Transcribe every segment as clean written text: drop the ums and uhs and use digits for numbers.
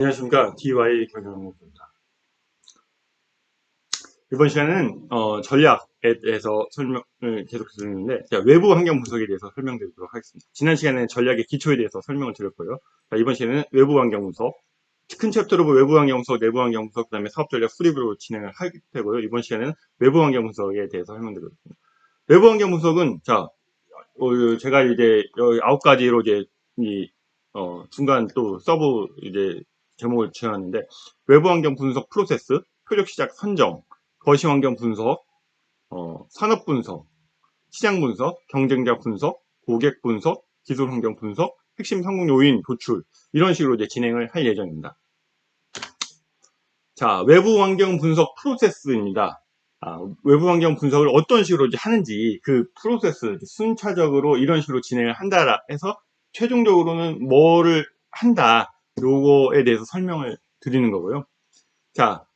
안녕하십니까. DY 경영입니다. 이번 시간은 전략에 대해서 설명을 계속 드리는데, 외부 환경 분석에 대해서 설명드리도록 하겠습니다. 지난 시간에는 전략의 기초에 대해서 설명을 드렸고요. 이번 시간에는 외부 환경 분석, 큰 챕터로 외부 환경 분석, 내부 환경 분석, 그 다음에 사업 전략 수립으로 진행을 할 테고요. 이번 시간에는 외부 환경 분석에 대해서 설명드리겠습니다. 외부 환경 분석은 제가 이제 여기 9가지로 이제 중간 또 서브 이제 제목을 지어놨는데, 외부 환경 분석 프로세스, 표적 시작 선정, 거시 환경 분석, 산업 분석, 시장 분석, 경쟁자 분석, 고객 분석, 기술 환경 분석, 핵심 성공 요인 도출, 이런 식으로 이제 진행을 할 예정입니다. 자, 외부 환경 분석 프로세스입니다. 외부 환경 분석을 어떤 식으로 이제 하는지 그 프로세스 순차적으로 이런 식으로 진행을 한다 해서 최종적으로는 뭐를 한다, 요거에 대해서 설명을 드리는 거고요. 자,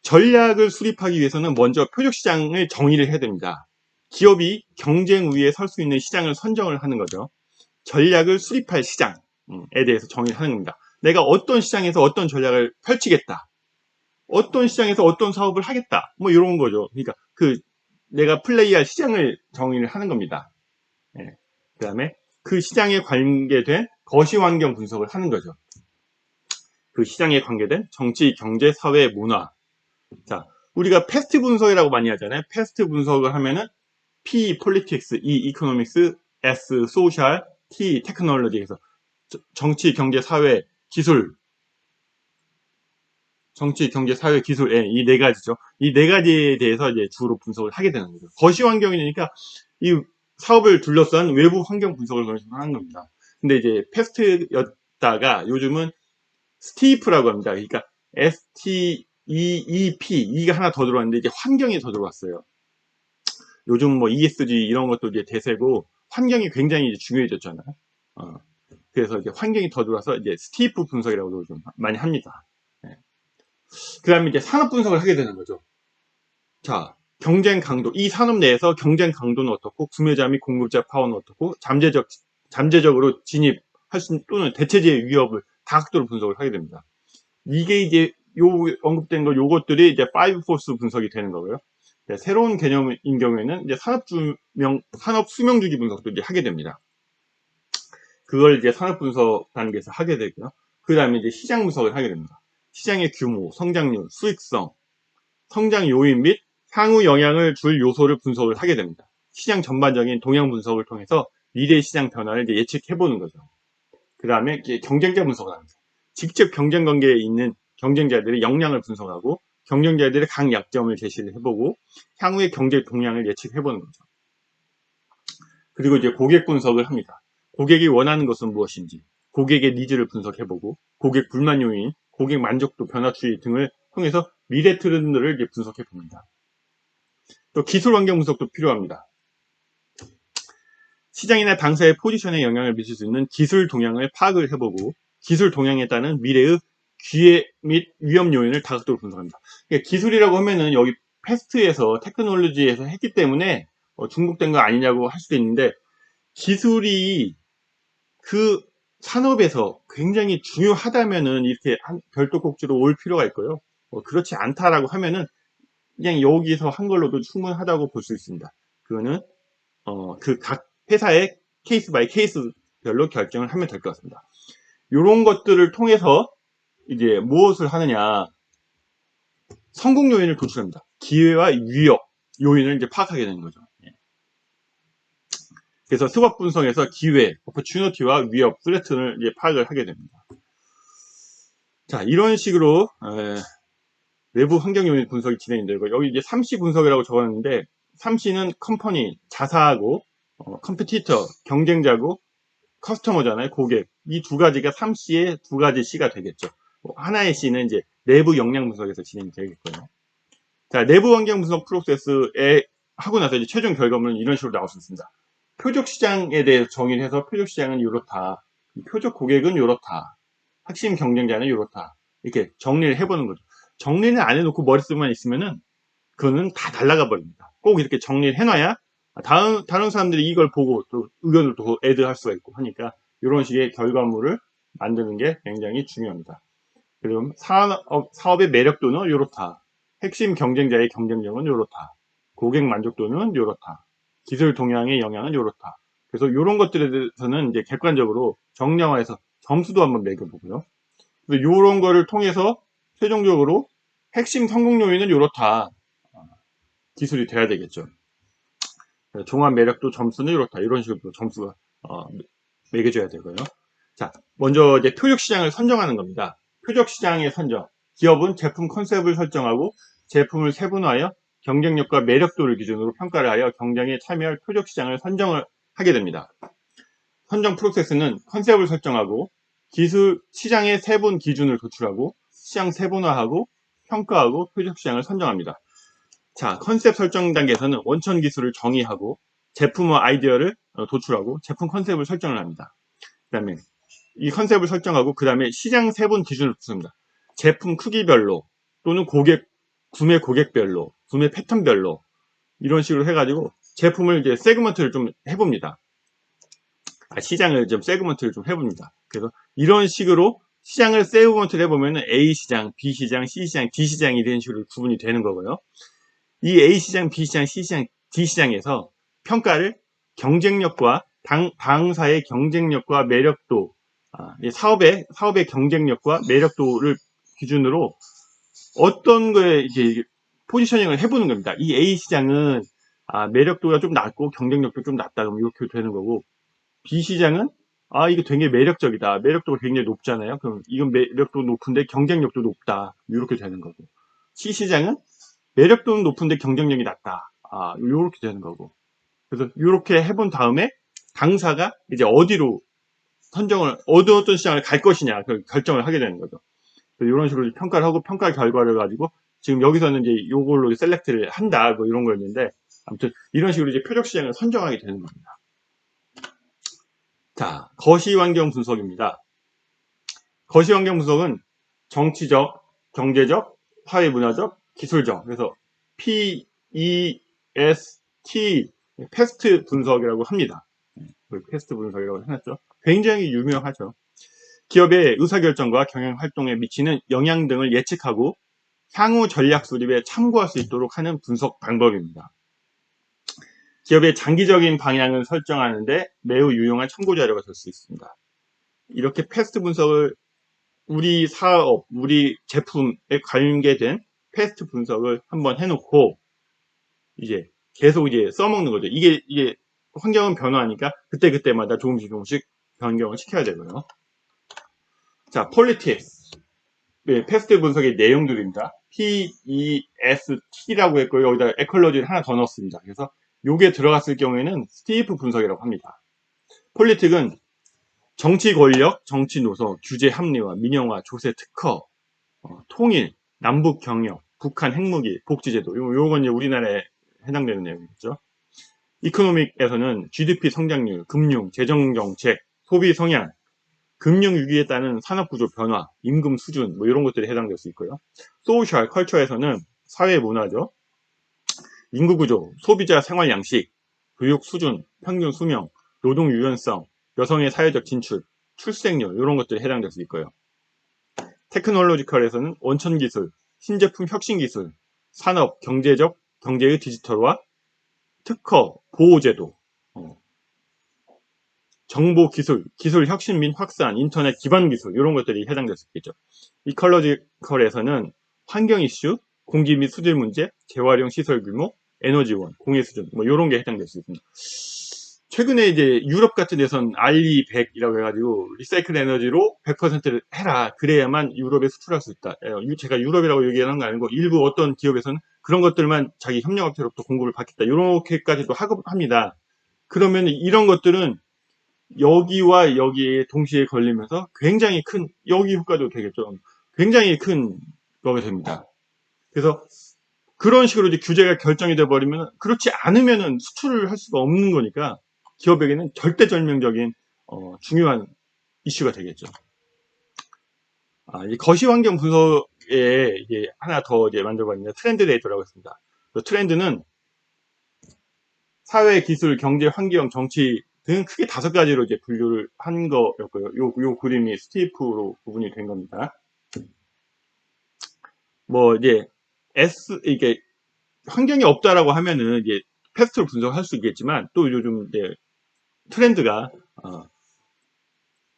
전략을 수립하기 위해서는 먼저 표적 시장을 정의를 해야 됩니다. 기업이 경쟁 우위에 설 수 있는 시장을 선정을 하는 거죠. 전략을 수립할 시장에 대해서 정의를 하는 겁니다. 내가 어떤 시장에서 어떤 전략을 펼치겠다, 어떤 시장에서 어떤 사업을 하겠다, 뭐 이런 거죠. 그러니까 내가 플레이할 시장을 정의를 하는 겁니다. 그 다음에 그 시장에 관계된 거시 환경 분석을 하는 거죠. 그 시장에 관계된 정치, 경제, 사회, 문화. 자, 우리가 패스트 분석이라고 많이 하잖아요. 패스트 분석을 하면은 P, politics, E, economics, S, social, T, technology에서 정치, 경제, 사회, 기술, 정치, 경제, 사회, 기술, 이 네 가지죠. 이 네 가지에 대해서 이제 주로 분석을 하게 되는 거죠. 거시 환경이니까 이 사업을 둘러싼 외부 환경 분석을 하는 겁니다. 근데 이제 패스트였다가 요즘은 스티프라고 합니다. 그러니까 STEEP, E가 하나 더 들어왔는데 이제 환경이 더 들어왔어요. 요즘 뭐 ESG 이런 것도 이제 대세고 환경이 굉장히 중요해졌잖아요. 그래서 이제 환경이 더 들어와서 이제 스티프 분석이라고도 좀 많이 합니다. 그 다음에 이제 산업 분석을 하게 되는 거죠. 자, 경쟁 강도. 이 산업 내에서 경쟁 강도는 어떻고, 구매자 및 공급자 파워는 어떻고, 잠재적으로 진입할 수, 또는 대체제의 위협을 다각도로 분석을 하게 됩니다. 이게 이제 언급된 요것들이 이제 5포스 분석이 되는 거고요. 새로운 개념인 경우에는 이제 산업 수명 주기 분석도 이제 하게 됩니다. 그걸 이제 산업 분석 단계에서 하게 되고요. 그 다음에 이제 시장 분석을 하게 됩니다. 시장의 규모, 성장률, 수익성, 성장 요인 및 향후 영향을 줄 요소를 분석을 하게 됩니다. 시장 전반적인 동향 분석을 통해서 미래 시장 변화를 이제 예측해보는 거죠. 그 다음에 경쟁자 분석을 합니다. 직접 경쟁 관계에 있는 경쟁자들의 역량을 분석하고 경쟁자들의 강약점을 제시를 해보고 향후의 경제 동향을 예측해보는 거죠. 그리고 이제 고객 분석을 합니다. 고객이 원하는 것은 무엇인지, 고객의 니즈를 분석해보고 고객 불만 요인, 고객 만족도 변화 추이 등을 통해서 미래 트렌드를 이제 분석해봅니다. 또 기술 환경 분석도 필요합니다. 시장이나 당사의 포지션에 영향을 미칠 수 있는 기술 동향을 파악을 해보고 기술 동향에 따른 미래의 기회 및 위험 요인을 다각도로 분석합니다. 그러니까 기술이라고 하면은 여기 패스트에서 테크놀로지에서 했기 때문에 중복된 거 아니냐고 할 수도 있는데, 기술이 그 산업에서 굉장히 중요하다면은 이렇게 별도 꼭지로 올 필요가 있고요. 그렇지 않다라고 하면은 그냥 여기서 한 걸로도 충분하다고 볼 수 있습니다. 그거는 그 각 회사의 케이스 바이 케이스별로 결정을 하면 될 것 같습니다. 이런 것들을 통해서 이제 무엇을 하느냐, 성공 요인을 도출합니다. 기회와 위협 요인을 이제 파악하게 되는 거죠. 그래서 수박 분석에서 기회, opportunity와 위협, threat를 이제 파악을 하게 됩니다. 자, 이런 식으로 외부 환경 요인 분석이 진행이 되고, 여기 이제 3C 분석이라고 적었는데 3C는 컴퍼니, 자사하고 컴피티터, 경쟁자고 커스터머잖아요. 고객. 이 두 가지가 3C의 두 가지 C가 되겠죠. 하나의 C는 이제 내부 역량 분석에서 진행이 되겠고요. 자, 내부 환경 분석 프로세스에 하고 나서 이제 최종 결과물은 이런 식으로 나올 수 있습니다. 표적 시장에 대해서 정의를 해서 표적 시장은 이렇다, 표적 고객은 이렇다, 핵심 경쟁자는 이렇다, 이렇게 정리를 해보는 거죠. 정리는 안 해놓고 머릿속만 있으면은 그거는 다 날아가 버립니다. 꼭 이렇게 정리를 해놔야 다른 사람들이 이걸 보고 또 의견을 또 애드할 수가 있고 하니까 이런 식의 결과물을 만드는 게 굉장히 중요합니다. 그럼 사업의 매력도는 이렇다. 핵심 경쟁자의 경쟁력은 이렇다. 고객 만족도는 이렇다. 기술 동향의 영향은 이렇다. 그래서 이런 것들에 대해서는 이제 객관적으로 정량화해서 점수도 한번 매겨보고요. 이런 거를 통해서 최종적으로 핵심 성공 요인은 이렇다. 기술이 돼야 되겠죠. 종합 매력도 점수는 이렇다. 이런 식으로 점수가 매겨져야 되고요. 자, 먼저 이제 표적 시장을 선정하는 겁니다. 표적 시장의 선정. 기업은 제품 컨셉을 설정하고 제품을 세분화하여 경쟁력과 매력도를 기준으로 평가를 하여 경쟁에 참여할 표적 시장을 선정을 하게 됩니다. 선정 프로세스는 컨셉을 설정하고 기술 시장의 세분 기준을 도출하고 시장 세분화하고 평가하고 표적 시장을 선정합니다. 자, 컨셉 설정 단계에서는 원천 기술을 정의하고 제품과 아이디어를 도출하고 제품 컨셉을 설정을 합니다. 그 다음에 이 컨셉을 설정하고 그 다음에 시장 세분 기준을 붙습니다. 제품 크기별로 또는 구매 고객별로, 구매 패턴별로 이런 식으로 해가지고 제품을 이제 세그먼트를 좀 해봅니다. 시장을 좀 세그먼트를 좀 해봅니다. 그래서 이런 식으로 시장을 세그먼트를 해보면 A 시장, B 시장, C 시장, D 시장 이런 식으로 구분이 되는 거고요. 이 A 시장, B 시장, C 시장, D 시장에서 평가를 경쟁력과 당사의 경쟁력과 매력도, 사업의 경쟁력과 매력도를 기준으로 어떤 거에 이제 포지셔닝을 해보는 겁니다. 이 A 시장은 매력도가 좀 낮고 경쟁력도 좀 낮다 그럼 이렇게 되는 거고, B 시장은 이게 되게 매력적이다. 매력도가 굉장히 높잖아요. 그럼 이건 매력도 높은데 경쟁력도 높다. 이렇게 되는 거고. C 시장은 매력도는 높은데 경쟁력이 낮다. 이렇게 되는 거고. 그래서 이렇게 해본 다음에 당사가 이제 어디로 어떤 시장을 갈 것이냐 결정을 하게 되는 거죠. 이런 식으로 평가를 하고 평가 결과를 가지고 지금 여기서는 이제 이걸로 셀렉트를 한다 뭐 이런 거였는데, 아무튼 이런 식으로 이제 표적 시장을 선정하게 되는 겁니다. 자, 거시환경 분석입니다. 거시환경 분석은 정치적, 경제적, 사회문화적, 기술적, 그래서 PEST, 패스트 분석이라고 합니다. 패스트 분석이라고 해놨죠. 굉장히 유명하죠. 기업의 의사결정과 경영활동에 미치는 영향 등을 예측하고 향후 전략 수립에 참고할 수 있도록 하는 분석 방법입니다. 기업의 장기적인 방향을 설정하는데 매우 유용한 참고 자료가 될 수 있습니다. 이렇게 패스트 분석을 우리 사업, 우리 제품에 관계된 패스트 분석을 한번 해놓고 이제 계속 이제 써먹는 거죠. 이게 환경은 변화하니까 그때마다 조금씩 변경을 시켜야 되고요. 자, 폴리틱스. 네, 패스트 분석의 내용들입니다. PEST라고 했고요. 여기다 에컬러지를 하나 더 넣었습니다. 그래서 요게 들어갔을 경우에는 스티프 분석이라고 합니다. 폴리틱은 정치 권력, 정치 노선, 규제 합리화, 민영화, 조세 특허, 통일, 남북 경협, 북한 핵무기, 복지제도. 요건 이제 우리나라에 해당되는 내용이겠죠. 이코노믹에서는 GDP 성장률, 금융, 재정정책, 소비 성향, 금융위기에 따른 산업구조 변화, 임금 수준 뭐 이런 것들이 해당될 수 있고요. 소셜, 컬처에서는 사회문화죠. 인구구조, 소비자 생활 양식, 교육 수준, 평균 수명, 노동 유연성, 여성의 사회적 진출, 출생률 이런 것들이 해당될 수 있고요. 테크놀로지컬에서는 원천기술, 신제품 혁신기술, 산업, 경제의 디지털화, 특허, 보호제도, 정보기술, 기술 혁신 및 확산, 인터넷 기반 기술 이런 것들이 해당될 수 있겠죠. 이컬러지컬에서는 환경 이슈, 공기 및 수질 문제, 재활용 시설 규모, 에너지원, 공해 수준 뭐 이런 게 해당될 수 있습니다. 최근에 이제 유럽 같은 데선 RE100이라고 해가지고 리사이클 에너지로 100%를 해라. 그래야만 유럽에 수출할 수 있다. 제가 유럽이라고 얘기하는 거 아니고 일부 어떤 기업에서는 그런 것들만 자기 협력업체로부터 공급을 받겠다. 이렇게까지도 합니다. 그러면 이런 것들은 여기와 여기에 동시에 걸리면서 굉장히 큰 여기 효과도 되겠죠. 굉장히 큰 거가 됩니다. 그래서 그런 식으로 이제 규제가 결정이 돼 버리면 그렇지 않으면은 수출을 할 수가 없는 거니까 기업에게는 절대절명적인 중요한 이슈가 되겠죠. 이 거시환경 분석에 이게 하나 더 이제 만들어봤는데 트렌드 데이터라고 했습니다. 그 트렌드는 사회, 기술, 경제, 환경, 정치 등 크게 5가지로 이제 분류를 한 거였고요. 요 그림이 스티프로 구분이 된 겁니다. 뭐 이제 이게 환경이 없다라고 하면은 이제 패스트로 분석할 수 있겠지만 또 요즘 이제 트렌드가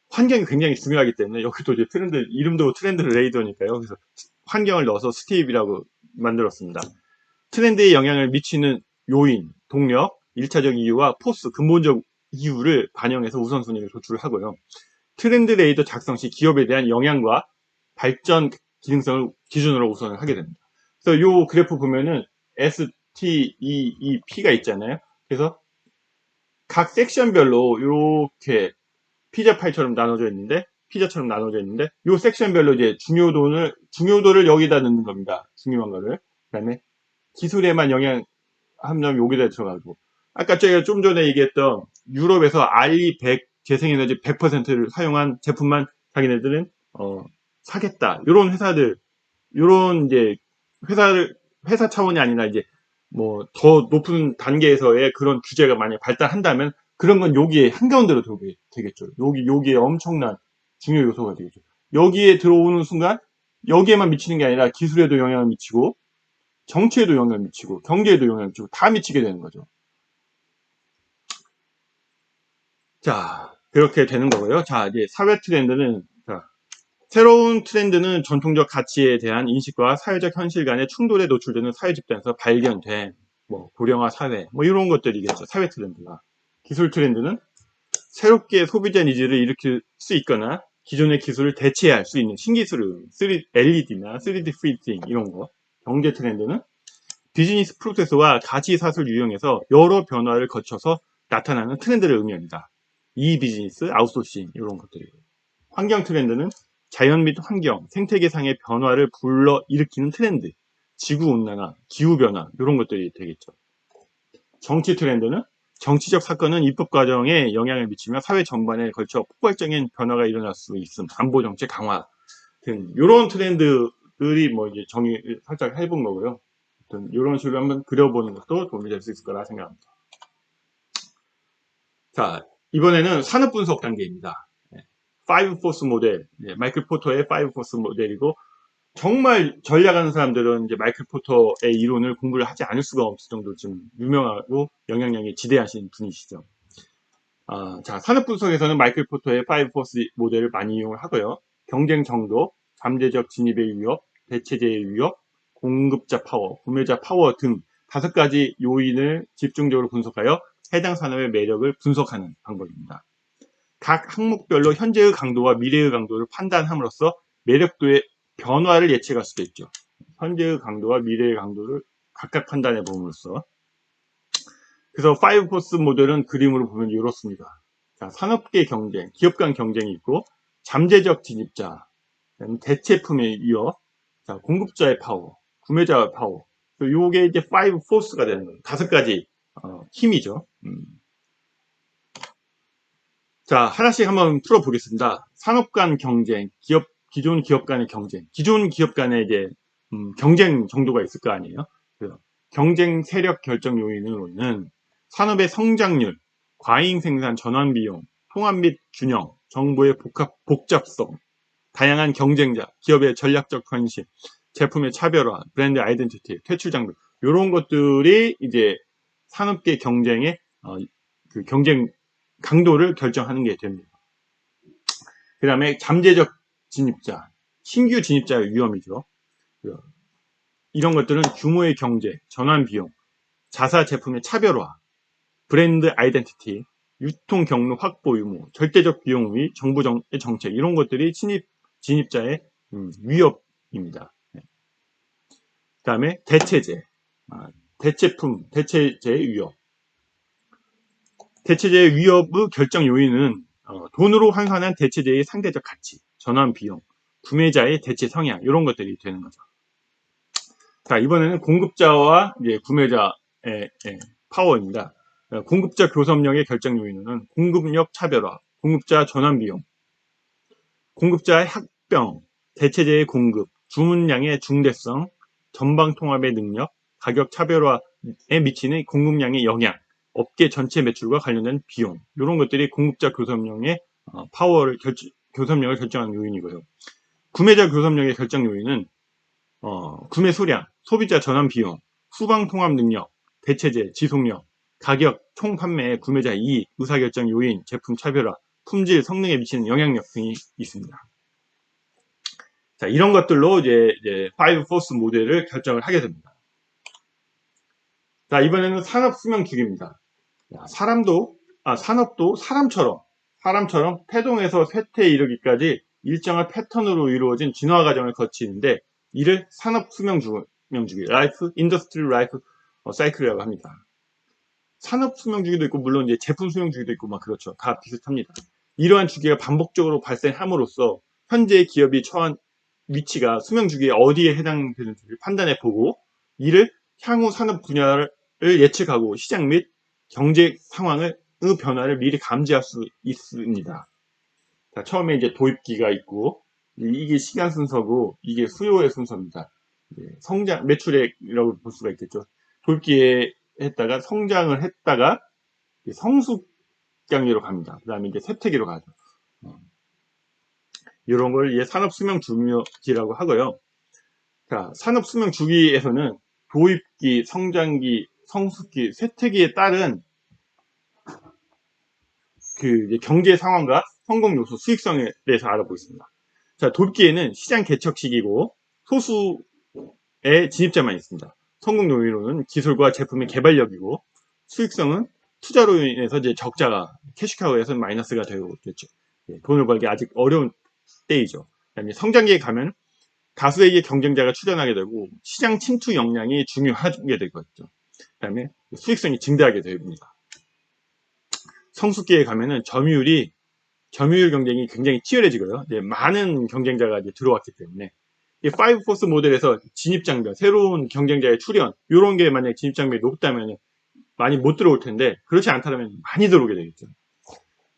환경이 굉장히 중요하기 때문에 여기도 이제 트렌드 이름도 트렌드 레이더니까요. 그래서 환경을 넣어서 스티브라고 만들었습니다. 트렌드에 영향을 미치는 요인, 동력, 1차적 이유와 포스, 근본적 이유를 반영해서 우선순위를 도출하고요. 트렌드 레이더 작성 시 기업에 대한 영향과 발전 기능성을 기준으로 우선을 하게 됩니다. 그래서 요 그래프 보면은 STEEP가 있잖아요. 그래서 각 섹션별로 이렇게 피자 파이처럼 나눠져 있는데, 피자처럼 나눠져 있는데, 요 섹션별로 이제 중요도를 여기다 넣는 겁니다. 중요한 거를. 그 다음에 기술에만 영향 함량 여기다 들어가고. 아까 제가 좀 전에 얘기했던 유럽에서 RE100 재생에너지 100%를 사용한 제품만 자기네들은, 사겠다. 요런 회사들, 요런 이제 회사 차원이 아니라 이제 뭐 더 높은 단계에서의 그런 규제가 만약 발달한다면 그런 건 여기에 한가운데로 들어오게 되겠죠. 여기에 엄청난 중요 요소가 되겠죠. 여기에 들어오는 순간 여기에만 미치는 게 아니라 기술에도 영향을 미치고 정치에도 영향을 미치고 경제에도 영향을 미치고 다 미치게 되는 거죠. 자, 그렇게 되는 거고요. 자, 이제 사회 트렌드는 새로운 트렌드는 전통적 가치에 대한 인식과 사회적 현실 간의 충돌에 노출되는 사회 집단에서 발견된 뭐 고령화 사회 뭐 이런 것들이겠죠. 사회 트렌드가. 기술 트렌드는 새롭게 소비자 니즈를 일으킬 수 있거나 기존의 기술을 대체할 수 있는 신기술을 LED나 3D 프린팅 이런 거. 경제 트렌드는 비즈니스 프로세스와 가치 사슬 유형에서 여러 변화를 거쳐서 나타나는 트렌드를 의미합니다. 이 비즈니스, 아웃소싱 이런 것들이에요. 환경 트렌드는 자연 및 환경, 생태계상의 변화를 불러 일으키는 트렌드, 지구온난화, 기후변화 이런 것들이 되겠죠. 정치 트렌드는 정치적 사건은 입법 과정에 영향을 미치며 사회 전반에 걸쳐 폭발적인 변화가 일어날 수 있음, 안보 정책 강화 등 이런 트렌드들이 뭐 이제 정의 살짝 해본 거고요. 이런 식으로 한번 그려보는 것도 도움이 될 수 있을 거라 생각합니다. 자, 이번에는 산업 분석 단계입니다. 5포스 모델, 마이클 포터의 5포스 모델이고, 정말 전략하는 사람들은 이제 마이클 포터의 이론을 공부를 하지 않을 수가 없을 정도로 좀 유명하고 영향력이 지대하신 분이시죠. 자, 산업 분석에서는 마이클 포터의 5포스 모델을 많이 이용을 하고요. 경쟁 정도, 잠재적 진입의 위협, 대체제의 위협, 공급자 파워, 구매자 파워 등 5가지 요인을 집중적으로 분석하여 해당 산업의 매력을 분석하는 방법입니다. 각 항목별로 현재의 강도와 미래의 강도를 판단함으로써 매력도의 변화를 예측할 수도 있죠. 현재의 강도와 미래의 강도를 각각 판단해 봄으로써. 그래서 5포스 모델은 그림으로 보면 이렇습니다. 자, 산업계 경쟁, 기업 간 경쟁이 있고, 잠재적 진입자, 대체품의 위협, 자, 공급자의 파워, 구매자의 파워. 요게 이제 5포스가 되는 거예요. 5가지 힘이죠. 자, 하나씩 한번 풀어보겠습니다. 산업 간 경쟁, 기존 기업 간의 경쟁. 기존 기업 간의 이제, 경쟁 정도가 있을 거 아니에요? 그래서 경쟁 세력 결정 요인으로는 산업의 성장률, 과잉 생산 전환 비용, 통합 및 균형, 정보의 복잡성, 다양한 경쟁자, 기업의 전략적 관심, 제품의 차별화, 브랜드 아이덴티티, 퇴출 장벽, 이런 것들이 이제 산업계 경쟁의 그 경쟁 강도를 결정하는 게 됩니다. 그 다음에 잠재적 진입자, 신규 진입자의 위험이죠. 이런 것들은 규모의 경제, 전환 비용, 자사 제품의 차별화, 브랜드 아이덴티티, 유통 경로 확보 유무, 절대적 비용 및 정부 정책 이런 것들이 진입자의 위협입니다. 그 다음에 대체제, 대체제의 위협. 대체제의 위협의 결정 요인은 돈으로 환산한 대체제의 상대적 가치, 전환 비용, 구매자의 대체 성향 이런 것들이 되는 거죠. 자, 이번에는 공급자와 이제 구매자의 파워입니다. 공급자 교섭력의 결정 요인은 공급력 차별화, 공급자 전환 비용, 공급자의 합병, 대체제의 공급, 주문량의 중대성, 전방 통합의 능력, 가격 차별화에 미치는 공급량의 영향, 업계 전체 매출과 관련된 비용 이런 것들이 공급자 교섭력의 교섭력을 결정하는 요인이고요. 구매자 교섭력의 결정 요인은 구매 수량, 소비자 전환 비용, 수방 통합 능력, 대체재, 지속력, 가격, 총 판매, 구매자 이익, 의사결정 요인, 제품 차별화, 품질, 성능에 미치는 영향력 등이 있습니다. 자, 이런 것들로 이제 5 포스 모델을 결정을 하게 됩니다. 자, 이번에는 산업 수명 주기입니다. 산업도 사람처럼 태동에서 쇠퇴에 이르기까지 일정한 패턴으로 이루어진 진화 과정을 거치는데, 이를 산업 수명 주기, 라이프, 인더스트리 라이프 사이클이라고 합니다. 산업 수명 주기도 있고, 물론 이제 제품 수명 주기도 있고, 막 그렇죠. 다 비슷합니다. 이러한 주기가 반복적으로 발생함으로써 현재 기업이 처한 위치가 수명 주기에 어디에 해당되는지를 판단해 보고, 이를 향후 산업 분야를 예측하고 시장 및 경제 상황의 변화를 미리 감지할 수 있습니다. 자, 처음에 이제 도입기가 있고, 이게 시간 순서고, 이게 수요의 순서입니다. 성장, 매출액이라고 볼 수가 있겠죠. 도입기에 했다가, 성장을 했다가, 성숙장기로 갑니다. 그 다음에 이제 쇠퇴기로 가죠. 이런 걸 산업 수명 주기라고 하고요. 자, 산업 수명 주기에서는 도입기, 성장기, 성숙기, 쇠퇴기에 따른 그 경제 상황과 성공 요소, 수익성에 대해서 알아보겠습니다. 자, 도입기에는 시장 개척 시기고 소수의 진입자만 있습니다. 성공 요인으로는 기술과 제품의 개발력이고, 수익성은 투자로 인해서 이제 적자가 캐시카우에서 마이너스가 되겠죠. 돈을 벌기 아직 어려운 때이죠. 그다음에 성장기에 가면 다수의 경쟁자가 출현하게 되고 시장 침투 역량이 중요하게 되겠죠. 그다음에 수익성이 증대하게 됩니다. 성숙기에 가면은 점유율 경쟁이 굉장히 치열해지고요. 많은 경쟁자가 이제 들어왔기 때문에 이 5 포스 모델에서 진입장벽, 새로운 경쟁자의 출현, 이런 게 만약 진입장벽이 높다면 많이 못 들어올 텐데, 그렇지 않다면 많이 들어오게 되겠죠.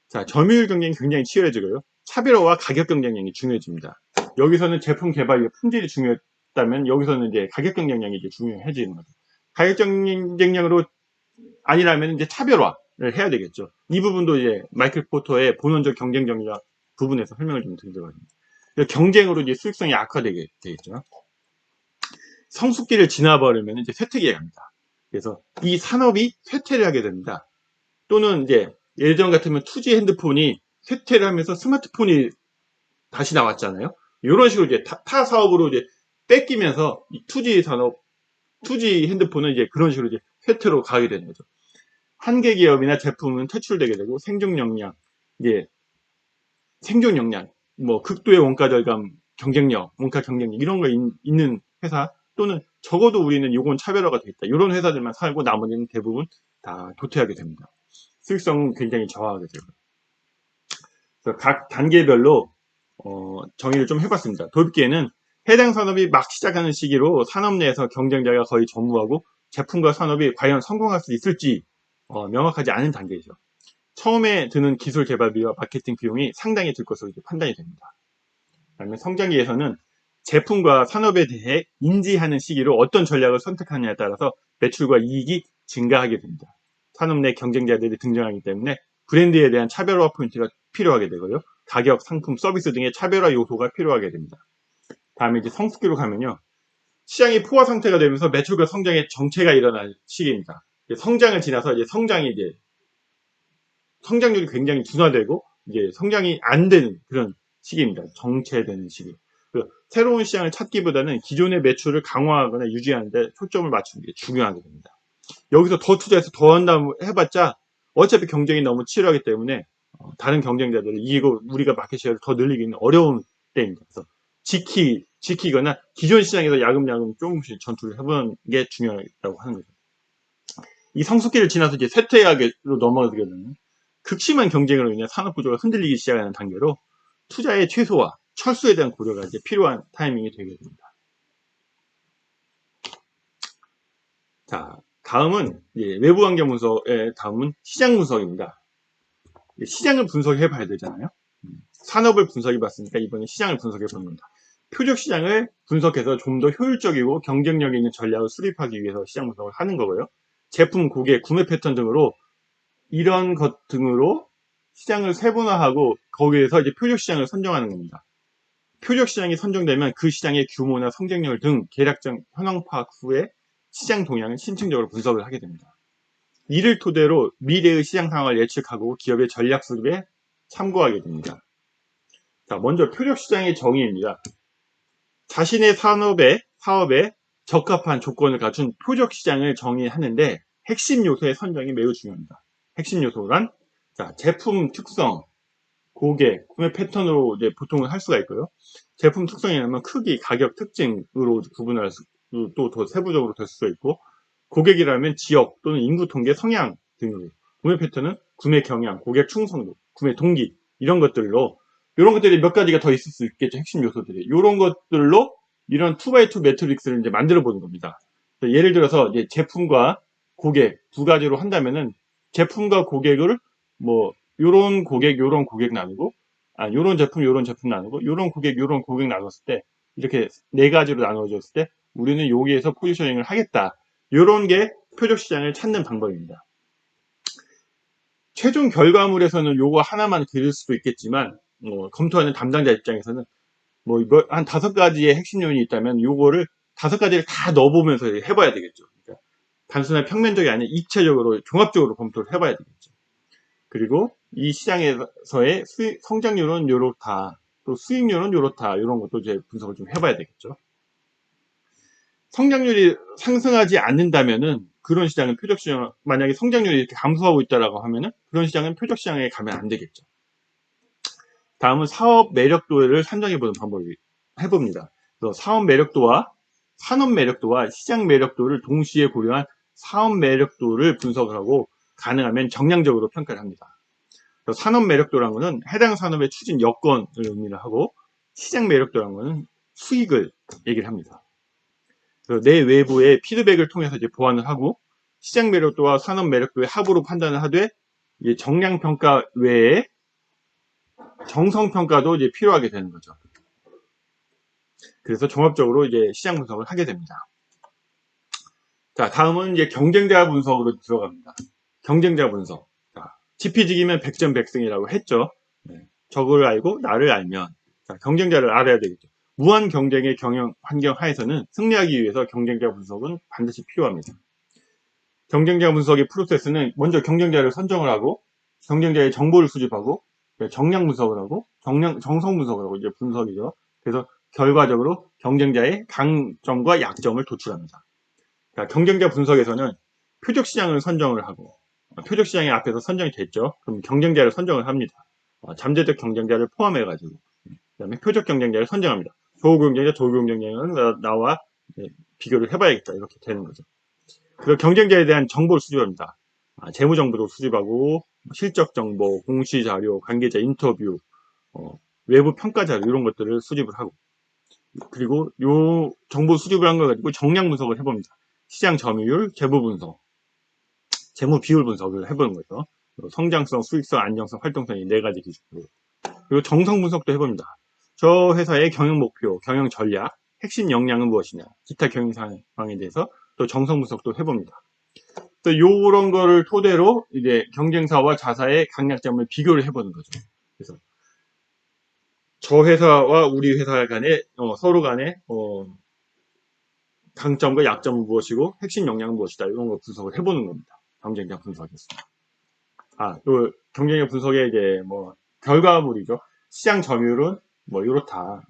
자, 점유율 경쟁이 굉장히 치열해지고요. 차별화와 가격 경쟁력이 중요해집니다. 여기서는 제품 개발과 품질이 중요했다면, 여기서는 이제 가격 경쟁력이 이제 중요해지는 거죠. 가격 경쟁력으로 아니라면 이제 차별화를 해야 되겠죠. 이 부분도 이제 마이클 포터의 본원적 경쟁 전략 부분에서 설명을 좀 드리도록 하겠습니다. 경쟁으로 이제 수익성이 악화되게 되겠죠. 성숙기를 지나버리면 이제 쇠퇴기에 갑니다. 그래서 이 산업이 쇠퇴를 하게 됩니다. 또는 이제 예전 같으면 2G 핸드폰이 쇠퇴를 하면서 스마트폰이 다시 나왔잖아요. 이런 식으로 이제 타 사업으로 이제 뺏기면서 이 2G 산업, 2G 핸드폰은 이제 그런 식으로 이제 쇠퇴로 가게 되는 거죠. 한계 기업이나 제품은 퇴출되게 되고, 생존 역량, 뭐 극도의 원가 절감, 원가 경쟁력 이런 거 있는 회사, 또는 적어도 우리는 요건 차별화가 되겠다, 이런 회사들만 살고 나머지는 대부분 다 도태하게 됩니다. 수익성은 굉장히 저하하게 되고. 그래서 각 단계별로 정의를 좀 해봤습니다. 도입기에는 해당 산업이 막 시작하는 시기로 산업 내에서 경쟁자가 거의 전무하고 제품과 산업이 과연 성공할 수 있을지 명확하지 않은 단계이죠. 처음에 드는 기술 개발비와 마케팅 비용이 상당히 들 것으로 판단이 됩니다. 그다음에 성장기에서는 제품과 산업에 대해 인지하는 시기로 어떤 전략을 선택하느냐에 따라서 매출과 이익이 증가하게 됩니다. 산업 내 경쟁자들이 등장하기 때문에 브랜드에 대한 차별화 포인트가 필요하게 되고요. 가격, 상품, 서비스 등의 차별화 요소가 필요하게 됩니다. 다음에 이제 성숙기로 가면요. 시장이 포화 상태가 되면서 매출과 성장의 정체가 일어날 시기입니다. 성장을 지나서 이제 성장률이 굉장히 둔화되고 이제 성장이 안 되는 그런 시기입니다. 정체되는 시기. 새로운 시장을 찾기보다는 기존의 매출을 강화하거나 유지하는 데 초점을 맞추는 게 중요하게 됩니다. 여기서 더 투자해서 더 한다고 해봤자 어차피 경쟁이 너무 치열하기 때문에 다른 경쟁자들을 이기고 우리가 마켓쉐어를 더 늘리기는 어려운 때입니다. 그래서 지키거나 기존 시장에서 야금야금 조금씩 전투를 해보는 게 중요하다고 하는 거죠. 이 성숙기를 지나서 이제 쇠퇴하게로 넘어가게 되면 극심한 경쟁으로 인해 산업 구조가 흔들리기 시작하는 단계로 투자의 최소화, 철수에 대한 고려가 이제 필요한 타이밍이 되게 됩니다. 자, 다음은 외부 환경 분석의 다음은 시장 분석입니다. 시장을 분석해 봐야 되잖아요. 산업을 분석해 봤으니까 이번에 시장을 분석해 봅니다. 표적 시장을 분석해서 좀 더 효율적이고 경쟁력 있는 전략을 수립하기 위해서 시장 분석을 하는 거고요. 제품, 고객, 구매 패턴 등으로 이런 것 등으로 시장을 세분화하고 거기에서 이제 표적 시장을 선정하는 겁니다. 표적 시장이 선정되면 그 시장의 규모나 성장률 등 계략적 현황 파악 후에 시장 동향을 신층적으로 분석을 하게 됩니다. 이를 토대로 미래의 시장 상황을 예측하고 기업의 전략 수립에 참고하게 됩니다. 자, 먼저 표적 시장의 정의입니다. 자신의 사업에 적합한 조건을 갖춘 표적 시장을 정의하는데 핵심 요소의 선정이 매우 중요합니다. 핵심 요소란 제품 특성, 고객, 구매 패턴으로 이제 보통은 할 수가 있고요. 제품 특성이라면 크기, 가격, 특징으로 구분할 수, 또 더 세부적으로 될 수도 있고, 고객이라면 지역 또는 인구 통계, 성향 등으로, 구매 패턴은 구매 경향, 고객 충성도, 구매 동기 이런 것들로 이런 것들이 몇 가지가 더 있을 수 있겠죠. 핵심 요소들이 이런 것들로 이런 2x2 매트릭스를 이제 만들어 보는 겁니다. 예를 들어서 이제 제품과 고객 두 가지로 한다면은 제품과 고객을 뭐 요런 고객 나누고 요런 제품 나누고 요런 고객 나눴을 때 이렇게 네 가지로 나눠졌을 때 우리는 여기에서 포지셔닝을 하겠다. 요런 게 표적 시장을 찾는 방법입니다. 최종 결과물에서는 요거 하나만 그릴 수도 있겠지만 검토하는 담당자 입장에서는 한 5가지의 핵심 요인이 있다면 요거를 5가지를 다 넣어보면서 해봐야 되겠죠. 그러니까 단순한 평면적이 아닌 입체적으로 종합적으로 검토를 해봐야 되겠죠. 그리고 이 시장에서의 성장률은 요렇다, 또 수익률은 요렇다, 이런 것도 이제 분석을 좀 해봐야 되겠죠. 성장률이 상승하지 않는다면은 그런 시장은 표적시장, 만약에 성장률이 이렇게 감소하고 있다라고 하면은 그런 시장은 표적시장에 가면 안 되겠죠. 다음은 사업 매력도를 산정해보는 방법을 해봅니다. 그래서 사업 매력도와 산업 매력도와 시장 매력도를 동시에 고려한 사업 매력도를 분석을 하고 가능하면 정량적으로 평가를 합니다. 산업 매력도라는 것은 해당 산업의 추진 여건을 의미를 하고 시장 매력도라는 것은 수익을 얘기를 합니다. 내 외부의 피드백을 통해서 이제 보완을 하고 시장 매력도와 산업 매력도의 합으로 판단을 하되 정량 평가 외에 정성 평가도 이제 필요하게 되는 거죠. 그래서 종합적으로 이제 시장 분석을 하게 됩니다. 자, 다음은 이제 경쟁자 분석으로 들어갑니다. 경쟁자 분석. 지피지기면 백전백승이라고 했죠. 적을 알고 나를 알면 경쟁자를 알아야 되겠죠. 무한 경쟁의 환경 하에서는 승리하기 위해서 경쟁자 분석은 반드시 필요합니다. 경쟁자 분석의 프로세스는 먼저 경쟁자를 선정을 하고 경쟁자의 정보를 수집하고 정량 분석을 하고 정성 분석을 하고 이제 분석이죠. 그래서 결과적으로 경쟁자의 강점과 약점을 도출합니다. 경쟁자 분석에서는 표적 시장을 선정을 하고 표적 시장의 앞에서 선정이 됐죠. 그럼 경쟁자를 선정을 합니다. 잠재적 경쟁자를 포함해가지고 그다음에 표적 경쟁자를 선정합니다. 조경쟁자, 조경쟁자는 나와 비교를 해봐야겠다 이렇게 되는 거죠. 그리고 경쟁자에 대한 정보를 수집합니다. 재무 정보도 수집하고 실적 정보, 공시 자료, 관계자 인터뷰, 외부 평가 자료 이런 것들을 수집을 하고 그리고 요 정보 수집을 한 거 가지고 정량 분석을 해봅니다. 시장 점유율, 재무 분석, 재무 비율 분석을 해보는 거죠. 성장성, 수익성, 안정성, 활동성 이 4가지 기준으로. 그리고 정성 분석도 해봅니다. 저 회사의 경영 목표, 경영 전략, 핵심 역량은 무엇이냐, 기타 경영 상황에 대해서 또 정성 분석도 해봅니다. 또 요런 거를 토대로 이제 경쟁사와 자사의 강약점을 비교를 해보는 거죠. 그래서 저 회사와 우리 회사 간에 서로 간에 강점과 약점은 무엇이고 핵심 역량은 무엇이다 이런 거 분석을 해보는 겁니다. 경쟁자 분석이었습니다. 또 경쟁자 분석의 이제 결과물이죠. 시장 점유율은 이렇다.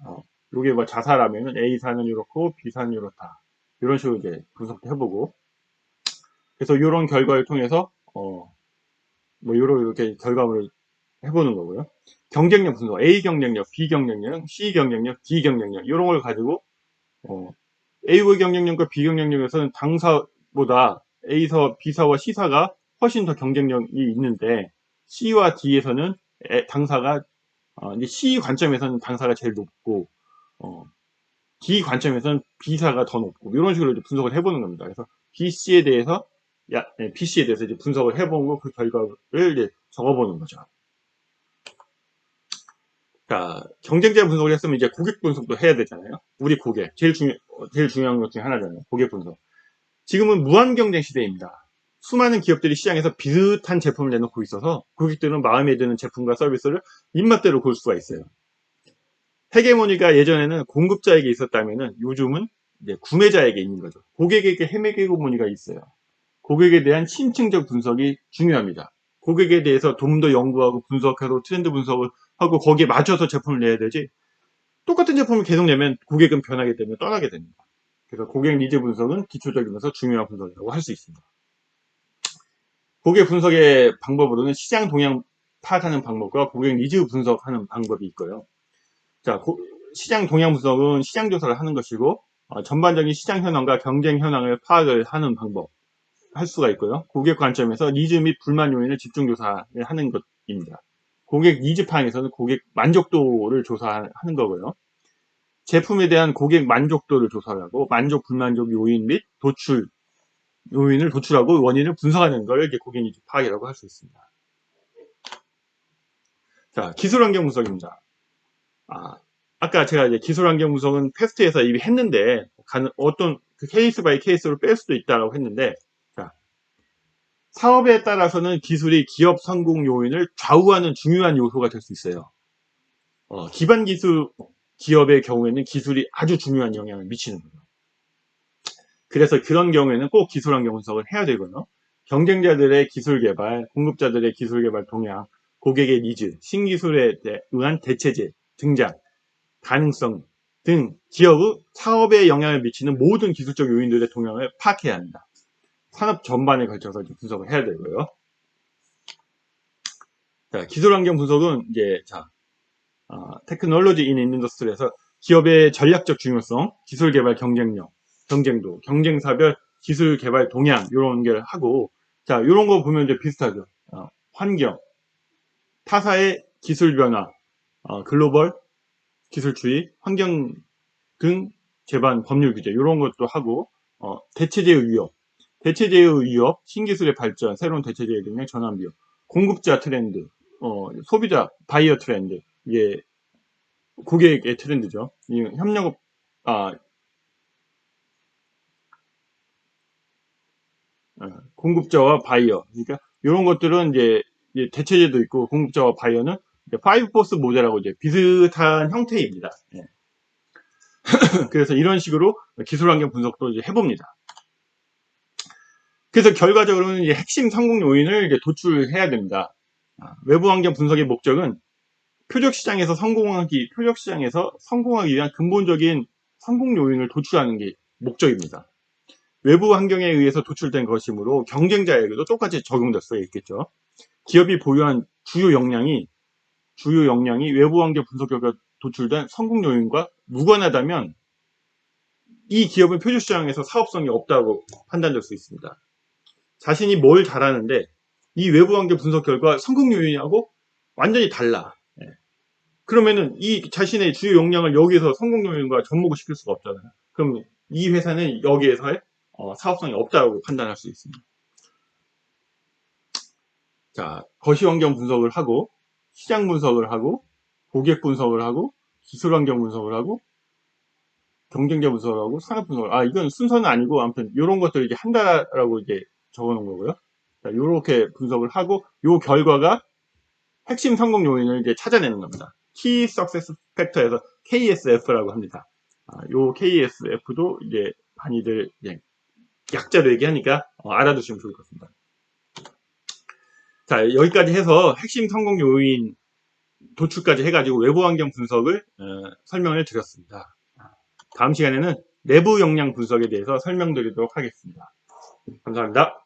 요게 자사라면은 A사는 이렇고 B사는 이렇다. 이런 식으로 이제 분석도 해보고. 그래서 이런 결과를 통해서 이렇게 결과물을 해보는 거고요. 경쟁력 분석, A 경쟁력, B 경쟁력, C 경쟁력, D 경쟁력 이런 걸 가지고 A의 경쟁력과 B 경쟁력에서는 당사보다 A사, B사와 C사가 훨씬 더 경쟁력이 있는데 C와 D에서는 당사가 이제 C 관점에서는 당사가 제일 높고 D 관점에서는 B사가 더 높고 이런 식으로 이제 분석을 해보는 겁니다. 그래서 BC에 대해서 BC에 대해서 이제 분석을 해보고 그 결과를 이제 적어보는 거죠. 자, 경쟁자 분석을 했으면 이제 고객 분석도 해야 되잖아요. 우리 고객 제일 중요한 것 중에 하나잖아요. 고객 분석. 지금은 무한 경쟁 시대입니다. 수많은 기업들이 시장에서 비슷한 제품을 내놓고 있어서 고객들은 마음에 드는 제품과 서비스를 입맛대로 고를 수가 있어요. 헤게모니가 예전에는 공급자에게 있었다면은 요즘은 이제 구매자에게 있는 거죠. 고객에게 헤게모니가 있어요. 고객에 대한 심층적 분석이 중요합니다. 고객에 대해서 좀 더 연구하고 분석해서 트렌드 분석을 하고 거기에 맞춰서 제품을 내야 되지, 똑같은 제품을 계속 내면 고객은 변하기 때문에 떠나게 됩니다. 그래서 고객 니즈 분석은 기초적이면서 중요한 분석이라고 할 수 있습니다. 고객 분석의 방법으로는 시장 동향 파악하는 방법과 고객 니즈 분석하는 방법이 있고요. 자, 시장 동향 분석은 시장 조사를 하는 것이고, 전반적인 시장 현황과 경쟁 현황을 파악을 하는 방법 할 수가 있고요. 고객 관점에서 니즈 및 불만 요인을 집중 조사를 하는 것입니다. 고객 니즈 파악에서는 고객 만족도를 조사하는 거고요. 제품에 대한 고객 만족도를 조사하고 만족 불만족 요인 및 요인을 도출하고 원인을 분석하는 걸 이제 고객 니즈 파악이라고 할 수 있습니다. 자, 기술 환경 분석입니다. 아까 제가 이제 기술 환경 분석은 테스트에서 이미 했는데 어떤 케이스 바이 케이스로 뺄 수도 있다고 했는데, 자, 사업에 따라서는 기술이 기업 성공 요인을 좌우하는 중요한 요소가 될 수 있어요. 기반 기술 기업의 경우에는 기술이 아주 중요한 영향을 미치는 거예요. 그래서 그런 경우에는 꼭 기술 환경 분석을 해야 되고요. 경쟁자들의 기술 개발, 공급자들의 기술 개발 동향, 고객의 니즈, 신기술에 의한 대체제 등장, 가능성 등 기업의 사업에 영향을 미치는 모든 기술적 요인들의 동향을 파악해야 합니다. 산업 전반에 걸쳐서 분석을 해야 되고요. 자, 기술 환경 분석은 이제 테크놀로지 인 인더스트리에서 기업의 전략적 중요성, 기술 개발 경쟁력, 경쟁도, 경쟁사별 기술 개발 동향 이런 게 하고, 자, 이런 거 보면 이제 비슷하죠. 환경, 타사의 기술 변화, 글로벌 기술주의, 환경 등 제반 법률 규제 이런 것도 하고, 대체제의 위협, 신기술의 발전, 새로운 대체제의 능력, 전환 비용, 공급자 트렌드, 소비자 바이어 트렌드, 이게 고객의 트렌드죠. 이 협력, 공급자와 바이어. 그러니까 이런 것들은 이제 대체제도 있고 공급자와 바이어는 파이브 포스 모델하고 이제 비슷한 형태입니다. 예. 그래서 이런 식으로 기술 환경 분석도 이제 해봅니다. 그래서 결과적으로는 이제 핵심 성공 요인을 이제 도출해야 됩니다. 외부 환경 분석의 목적은 표적 시장에서 성공하기 위한 근본적인 성공 요인을 도출하는 게 목적입니다. 외부 환경에 의해서 도출된 것이므로 경쟁자에게도 똑같이 적용될 수 있겠죠. 기업이 보유한 주요 역량이 외부 환경 분석 결과 도출된 성공 요인과 무관하다면 이 기업은 표적 시장에서 사업성이 없다고 판단될 수 있습니다. 자신이 뭘 잘하는데 이 외부 환경 분석 결과 성공 요인하고 완전히 달라. 그러면은 이 자신의 주요 역량을 여기에서 성공 요인과 접목을 시킬 수가 없잖아요. 그럼 이 회사는 여기에서의 사업성이 없다고 판단할 수 있습니다. 자, 거시 환경 분석을 하고, 시장 분석을 하고, 고객 분석을 하고, 기술 환경 분석을 하고, 경쟁자 분석을 하고, 산업 분석을, 이건 순서는 아니고, 아무튼, 이런 것들을 이제 한다라고 이제 적어 놓은 거고요. 자, 요렇게 분석을 하고, 요 결과가 핵심 성공 요인을 이제 찾아내는 겁니다. Key Success Factor에서 KSF라고 합니다. 요 KSF도 이제 많이들 이제 약자로 얘기하니까 알아두시면 좋을 것 같습니다. 자, 여기까지 해서 핵심 성공 요인 도출까지 해가지고 외부 환경 분석을 설명을 드렸습니다. 다음 시간에는 내부 역량 분석에 대해서 설명드리도록 하겠습니다. 감사합니다.